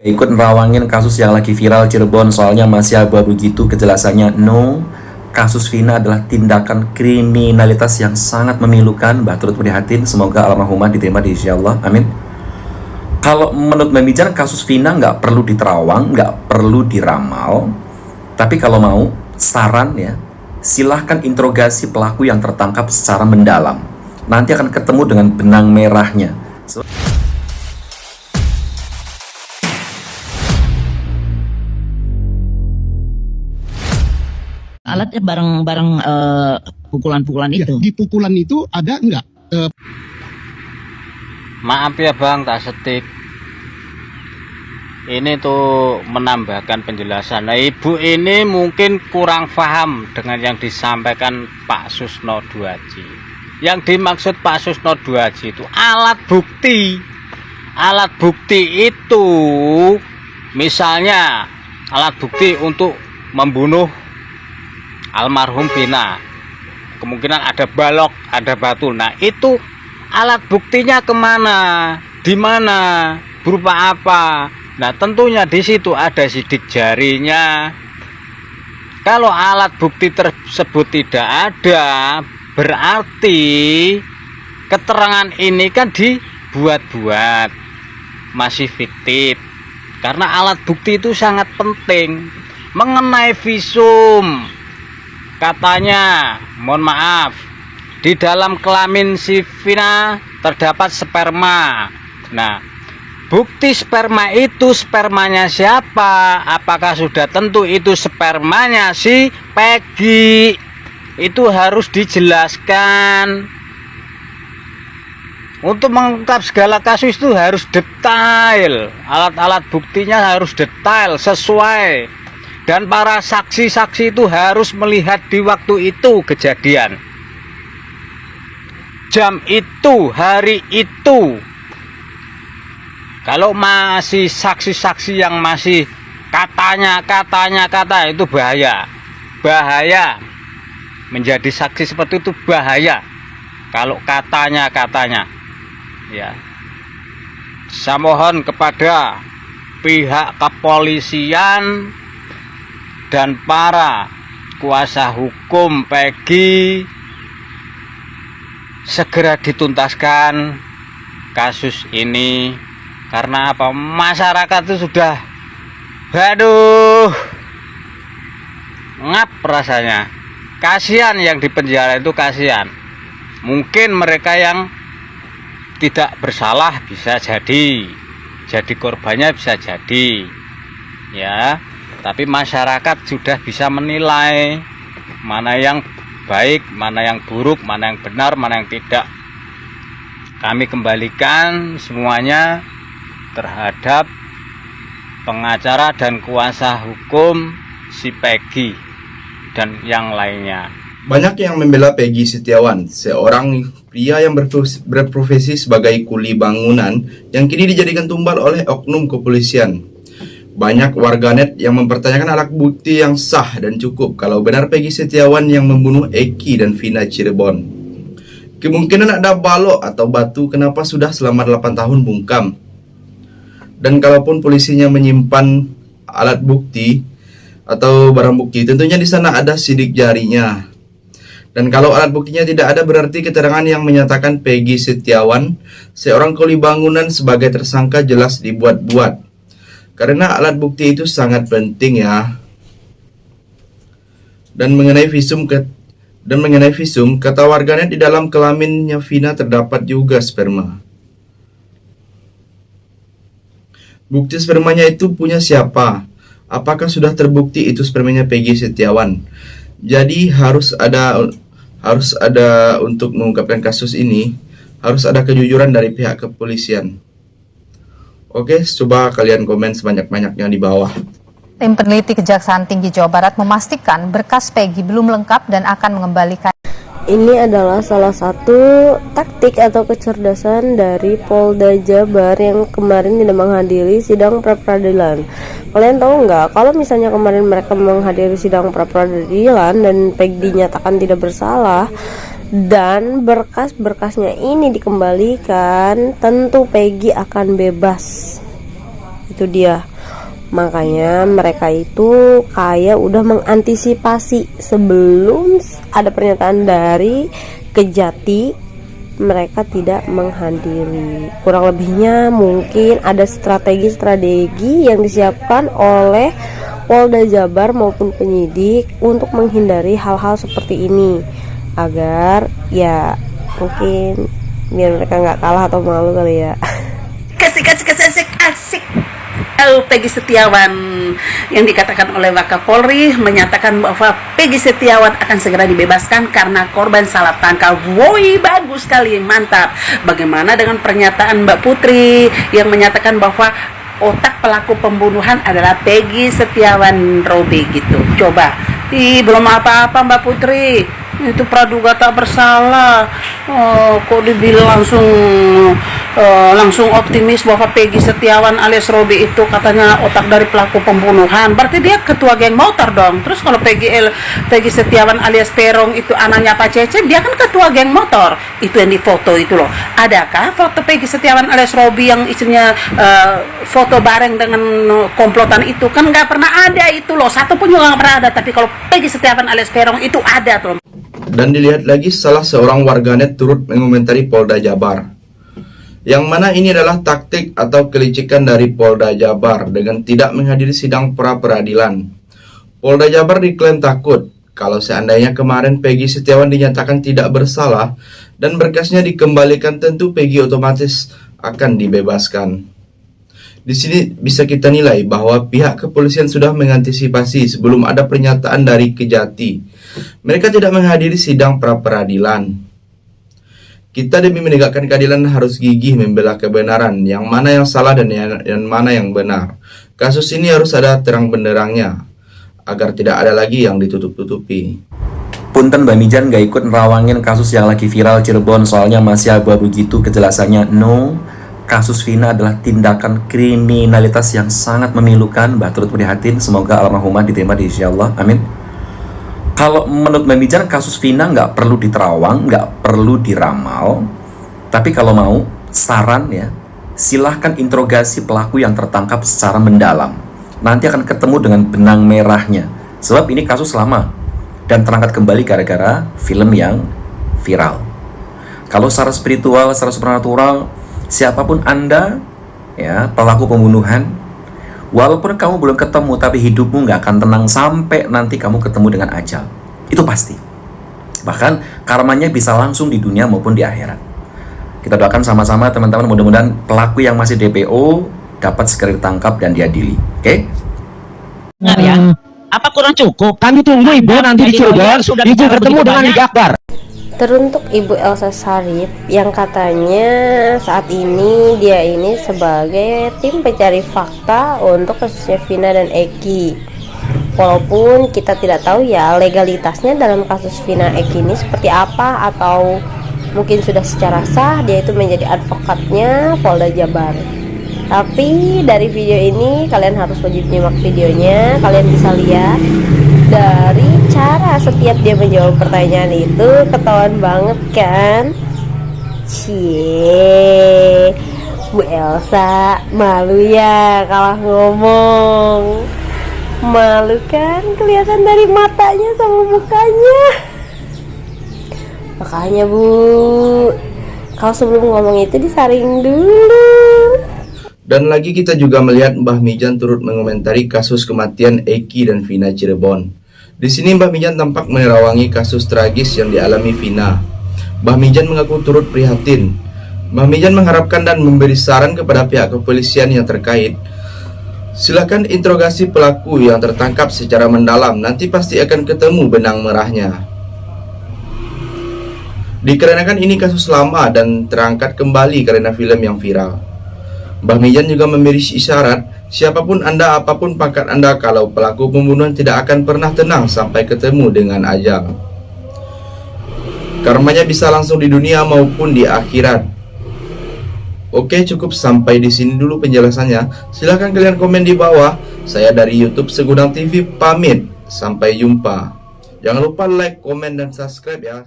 ikut nerawangin kasus yang lagi viral Cirebon, soalnya masih abu-abu gitu kejelasannya. No, kasus Vina adalah tindakan kriminalitas yang sangat memilukan. Mbak turut prihatin, semoga almarhumah diterima di sisi Allah, amin. Kalau menurut Mbak Mijan, kasus Vina nggak perlu diterawang, nggak perlu diramal, tapi kalau mau, saran ya, silahkan interogasi pelaku yang tertangkap secara mendalam. Nanti akan ketemu dengan benang merahnya. Alatnya bareng-bareng pukulan-pukulan Ya, itu. di pukulan itu ada enggak? Maaf ya Bang, tak setik. Ini tuh menambahkan penjelasan. Nah, Ibu ini mungkin kurang paham dengan yang disampaikan Pak Susno Duaji. Yang dimaksud Pak Susno Duaji itu alat bukti. Alat bukti itu misalnya alat bukti untuk membunuh almarhum Vina. Kemungkinan ada balok, ada batu. Nah, itu alat buktinya kemana? Di mana? Berupa apa? Nah, tentunya di situ ada sidik jarinya. Kalau alat bukti tersebut tidak ada, berarti keterangan ini kan dibuat-buat, masih fiktif. Karena alat bukti itu sangat penting. Mengenai visum, katanya, mohon maaf, di dalam kelamin si Vina terdapat sperma. Nah, bukti sperma itu spermanya siapa? Apakah sudah tentu itu spermanya si Peggy? Itu harus dijelaskan. Untuk mengungkap segala kasus itu harus detail. Alat-alat buktinya harus detail, sesuai. Dan para saksi-saksi itu harus melihat di waktu itu kejadian. Jam itu, hari itu. Kalau masih saksi-saksi yang masih katanya itu bahaya. Bahaya. Menjadi saksi seperti itu bahaya. Kalau katanya. Ya. Saya mohon kepada pihak kepolisian dan para kuasa hukum Peggy segera dituntaskan kasus ini. Karena apa? Masyarakat itu sudah ngap rasanya. Kasihan yang di penjara itu, kasihan. Mungkin mereka yang tidak bersalah bisa jadi korbannya, bisa jadi ya, tapi masyarakat sudah bisa menilai mana yang baik, mana yang buruk, mana yang benar, mana yang tidak. Kami kembalikan semuanya terhadap pengacara dan kuasa hukum si Peggy dan yang lainnya. Banyak yang membela Peggy Setiawan, seorang pria yang berprofesi sebagai kuli bangunan yang kini dijadikan tumbal oleh oknum kepolisian. Banyak warganet yang mempertanyakan alat bukti yang sah dan cukup kalau benar Peggy Setiawan yang membunuh Eki dan Vina Cirebon. Kemungkinan ada balok atau batu, kenapa sudah selama 8 tahun bungkam? Dan kalaupun polisinya menyimpan alat bukti atau barang bukti, tentunya di sana ada sidik jarinya. Dan kalau alat buktinya tidak ada, berarti keterangan yang menyatakan Peggy Setiawan, seorang kuli bangunan sebagai tersangka, jelas dibuat-buat. Karena alat bukti itu sangat penting ya. Dan mengenai visum, kata warganet di dalam kelaminnya Vina terdapat juga sperma. Bukti spermanya itu punya siapa? Apakah sudah terbukti itu spermanya Peggy Setiawan? Jadi harus ada untuk mengungkapkan kasus ini, harus ada kejujuran dari pihak kepolisian. Oke, coba kalian komen sebanyak-banyaknya di bawah. Tim peneliti Kejaksaan Tinggi Jawa Barat memastikan berkas Peggy belum lengkap dan akan mengembalikan. Ini adalah salah satu taktik atau kecerdasan dari Polda Jabar yang kemarin tidak menghadiri sidang pra-peradilan. Kalian tahu nggak, kalau misalnya kemarin mereka menghadiri sidang pra-peradilan dan Peggy dinyatakan tidak bersalah dan berkas-berkasnya ini dikembalikan, tentu Peggy akan bebas. Itu dia. Makanya mereka itu kayak udah mengantisipasi sebelum ada pernyataan dari Kejati, mereka tidak menghadiri. Kurang lebihnya mungkin ada strategi-strategi yang disiapkan oleh Polda Jabar maupun penyidik untuk menghindari hal-hal seperti ini, agar ya mungkin biar mereka nggak kalah atau malu kali ya. Asik. Peggy Setiawan yang dikatakan oleh Wakapolri menyatakan bahwa Peggy Setiawan akan segera dibebaskan karena korban salah tangkap. Woi, bagus sekali, mantap. Bagaimana dengan pernyataan Mbak Putri yang menyatakan bahwa otak pelaku pembunuhan adalah Peggy Setiawan Robi gitu. Coba, belum apa-apa Mbak Putri, itu praduga tak bersalah. Kok dibilang langsung optimis bahwa Peggy Setiawan alias Robi itu katanya otak dari pelaku pembunuhan. Berarti dia ketua geng motor dong. Terus kalau Peggy Setiawan alias Perong itu anaknya Pak Cecep, dia kan ketua geng motor. Itu yang difoto itu loh. Adakah foto Peggy Setiawan alias Robi yang isinya foto bareng dengan komplotan itu? Kan nggak pernah ada itu loh. Satu pun juga nggak pernah ada. Tapi kalau Peggy Setiawan alias Perong itu ada tuh. Dan dilihat lagi salah seorang warganet turut mengomentari Polda Jabar, yang mana ini adalah taktik atau kelicikan dari Polda Jabar dengan tidak menghadiri sidang pra-peradilan. Polda Jabar diklaim takut kalau seandainya kemarin Peggy Setiawan dinyatakan tidak bersalah dan berkasnya dikembalikan, tentu Peggy otomatis akan dibebaskan. Di sini bisa kita nilai bahwa pihak kepolisian sudah mengantisipasi sebelum ada pernyataan dari Kejati. Mereka tidak menghadiri sidang pra-peradilan. Kita demi menegakkan keadilan harus gigih membela kebenaran, yang mana yang salah dan mana yang benar. Kasus ini harus ada terang benderangnya, agar tidak ada lagi yang ditutup-tutupi. Punten Mbak Mijan gak ikut nerawangin kasus yang lagi viral Cirebon, soalnya masih abu-abu gitu kejelasannya. No, kasus Vina adalah tindakan kriminalitas yang sangat memilukan. Mbak turut prihatin, semoga almarhumah diterima di insya Allah, amin. Kalau menurut Mbak Mijan, kasus Vina nggak perlu diterawang, nggak perlu diramal. Tapi kalau mau, saran ya, silahkan interogasi pelaku yang tertangkap secara mendalam. Nanti akan ketemu dengan benang merahnya. Sebab ini kasus lama dan terangkat kembali gara-gara film yang viral. Kalau secara spiritual, secara supernatural, siapapun Anda, ya pelaku pembunuhan, walaupun kamu belum ketemu, tapi hidupmu nggak akan tenang sampai nanti kamu ketemu dengan ajal. Itu pasti. Bahkan karmanya bisa langsung di dunia maupun di akhirat. Kita doakan sama-sama teman-teman, mudah-mudahan pelaku yang masih DPO dapat segera ditangkap dan diadili. Oke? Dengar ya. Apa kurang cukup? Kami tunggu Ibu nanti di Cirebon. Ibu bertemu dengan Liga Akbar. Teruntuk Ibu Elsa Sharif yang katanya saat ini dia ini sebagai tim pencari fakta untuk kasusnya Vina dan Eki. Walaupun kita tidak tahu ya legalitasnya dalam kasus Vina Eki ini seperti apa, atau mungkin sudah secara sah dia itu menjadi advokatnya Polda Jabar. Tapi dari video ini kalian harus wajib nyimak videonya. Kalian bisa lihat dari cara setiap dia menjawab pertanyaan itu ketahuan banget kan. Cie, Bu Elsa malu ya kalah ngomong. Malu kan, kelihatan dari matanya sama mukanya. Makanya Bu, kalau sebelum ngomong itu disaring dulu. Dan lagi kita juga melihat Mbah Mijan turut mengomentari kasus kematian Eki dan Vina Cirebon. Di sini Mbah Mijan tampak menerawangi kasus tragis yang dialami Vina. Mbah Mijan mengaku turut prihatin. Mbah Mijan mengharapkan dan memberi saran kepada pihak kepolisian yang terkait. Silakan interogasi pelaku yang tertangkap secara mendalam, nanti pasti akan ketemu benang merahnya. Dikarenakan ini kasus lama dan terangkat kembali karena film yang viral. Mbah Mijan juga memberi isyarat, siapapun Anda, apapun pangkat Anda, kalau pelaku pembunuhan tidak akan pernah tenang sampai ketemu dengan ajal. Karmanya bisa langsung di dunia maupun di akhirat. Oke, cukup sampai di sini dulu penjelasannya. Silahkan kalian komen di bawah. Saya dari YouTube Segudang TV pamit. Sampai jumpa. Jangan lupa like, komen, dan subscribe ya.